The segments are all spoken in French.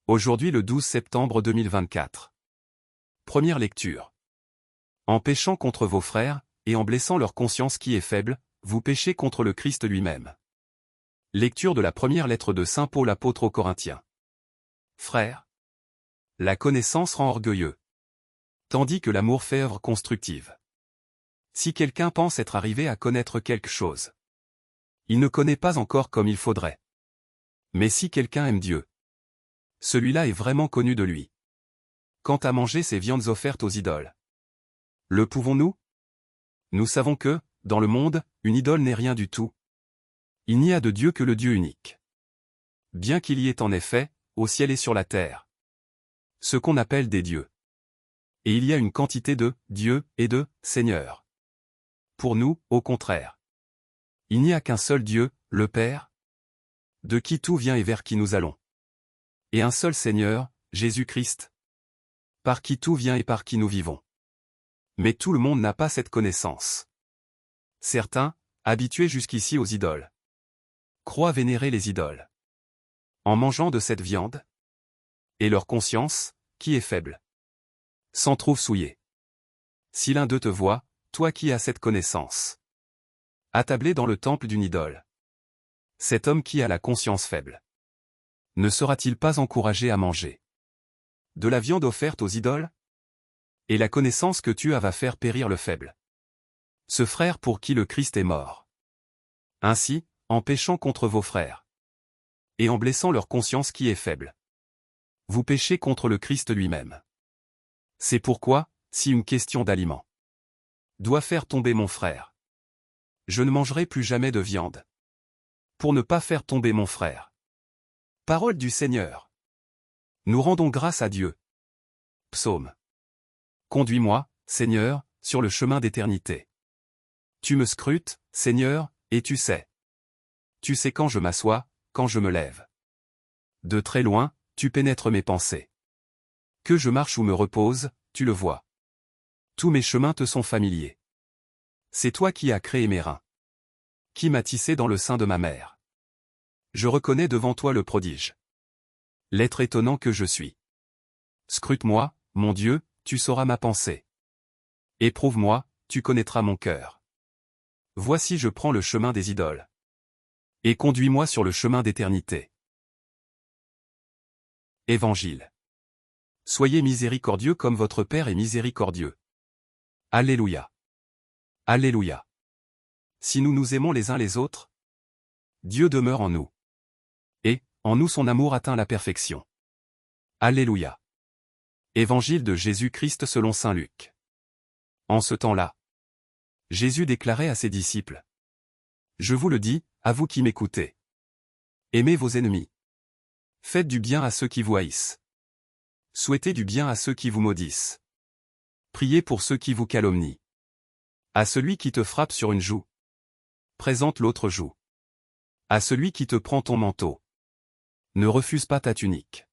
Aujourd'hui le 12 septembre 2024. Première lecture. En péchant contre vos frères, et en blessant leur conscience qui est faible, vous péchez contre le Christ lui-même. Lecture de la première lettre de Saint Paul apôtre aux Corinthiens. Frères, la connaissance rend orgueilleux, tandis que l'amour fait œuvre constructive. Si quelqu'un pense être arrivé à connaître quelque chose, il ne connaît pas encore comme il faudrait. Mais si quelqu'un aime Dieu, celui-là est vraiment connu de lui. Quant à manger ces viandes offertes aux idoles, le pouvons-nous? Nous savons que, dans le monde, une idole n'est rien du tout. Il n'y a de Dieu que le Dieu unique. Bien qu'il y ait en effet, au ciel et sur la terre, ce qu'on appelle des dieux. Et il y a une quantité de dieux et de seigneurs. Pour nous, au contraire, il n'y a qu'un seul Dieu, le Père, de qui tout vient et vers qui nous allons. Et un seul Seigneur, Jésus-Christ, par qui tout vient et par qui nous vivons. Mais tout le monde n'a pas cette connaissance. Certains, habitués jusqu'ici aux idoles, croient vénérer les idoles. En mangeant de cette viande, et leur conscience, qui est faible, s'en trouve souillée. Si l'un d'eux te voit, toi qui as cette connaissance, attablé dans le temple d'une idole, cet homme qui a la conscience faible, ne sera-t-il pas encouragé à manger de la viande offerte aux idoles? Et la connaissance que tu as va faire périr le faible, ce frère pour qui le Christ est mort. Ainsi, en péchant contre vos frères, et en blessant leur conscience qui est faible, vous péchez contre le Christ lui-même. C'est pourquoi, si une question d'aliment doit faire tomber mon frère, je ne mangerai plus jamais de viande, pour ne pas faire tomber mon frère. Parole du Seigneur. Nous rendons grâce à Dieu. Psaume. Conduis-moi, Seigneur, sur le chemin d'éternité. Tu me scrutes, Seigneur, et tu sais. Tu sais quand je m'assois, quand je me lève. De très loin, tu pénètres mes pensées. Que je marche ou me repose, tu le vois. Tous mes chemins te sont familiers. C'est toi qui as créé mes reins, qui m'as tissé dans le sein de ma mère. Je reconnais devant toi le prodige, l'être étonnant que je suis. Scrute-moi, mon Dieu, tu sauras ma pensée. Éprouve-moi, tu connaîtras mon cœur. Voici je prends le chemin des idoles. Et conduis-moi sur le chemin d'éternité. Évangile. Soyez miséricordieux comme votre Père est miséricordieux. Alléluia. Alléluia. Si nous nous aimons les uns les autres, Dieu demeure en nous. Et, en nous son amour atteint la perfection. Alléluia. Évangile de Jésus-Christ selon saint Luc. En ce temps-là, Jésus déclarait à ses disciples: Je vous le dis, à vous qui m'écoutez. Aimez vos ennemis. Faites du bien à ceux qui vous haïssent. Souhaitez du bien à ceux qui vous maudissent. Priez pour ceux qui vous calomnient. À celui qui te frappe sur une joue, présente l'autre joue. À celui qui te prend ton manteau, ne refuse pas ta tunique.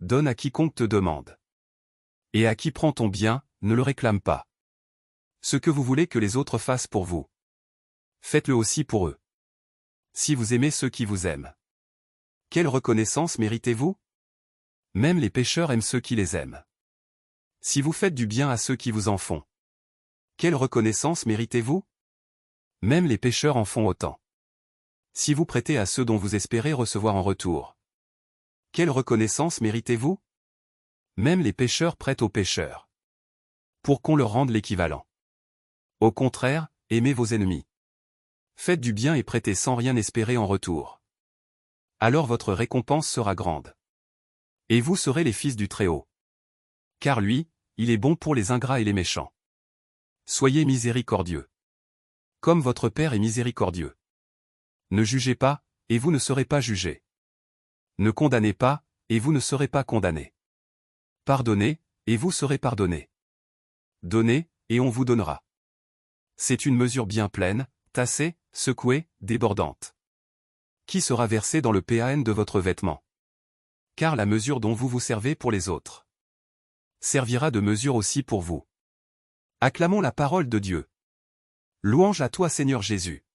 Donne à quiconque te demande. Et à qui prend ton bien, ne le réclame pas. Ce que vous voulez que les autres fassent pour vous, faites-le aussi pour eux. Si vous aimez ceux qui vous aiment, quelle reconnaissance méritez-vous? Même les pécheurs aiment ceux qui les aiment. Si vous faites du bien à ceux qui vous en font, quelle reconnaissance méritez-vous? Même les pécheurs en font autant. Si vous prêtez à ceux dont vous espérez recevoir en retour, quelle reconnaissance méritez-vous? Même les pécheurs prêtent aux pécheurs, pour qu'on leur rende l'équivalent. Au contraire, aimez vos ennemis. Faites du bien et prêtez sans rien espérer en retour. Alors votre récompense sera grande. Et vous serez les fils du Très-Haut. Car lui, il est bon pour les ingrats et les méchants. Soyez miséricordieux, comme votre Père est miséricordieux. Ne jugez pas, et vous ne serez pas jugés. Ne condamnez pas, et vous ne serez pas condamnés. Pardonnez, et vous serez pardonnés. Donnez, et on vous donnera. C'est une mesure bien pleine, tassée, secouée, débordante, qui sera versée dans le pan de votre vêtement. Car la mesure dont vous vous servez pour les autres servira de mesure aussi pour vous. Acclamons la parole de Dieu. Louange à toi Seigneur Jésus.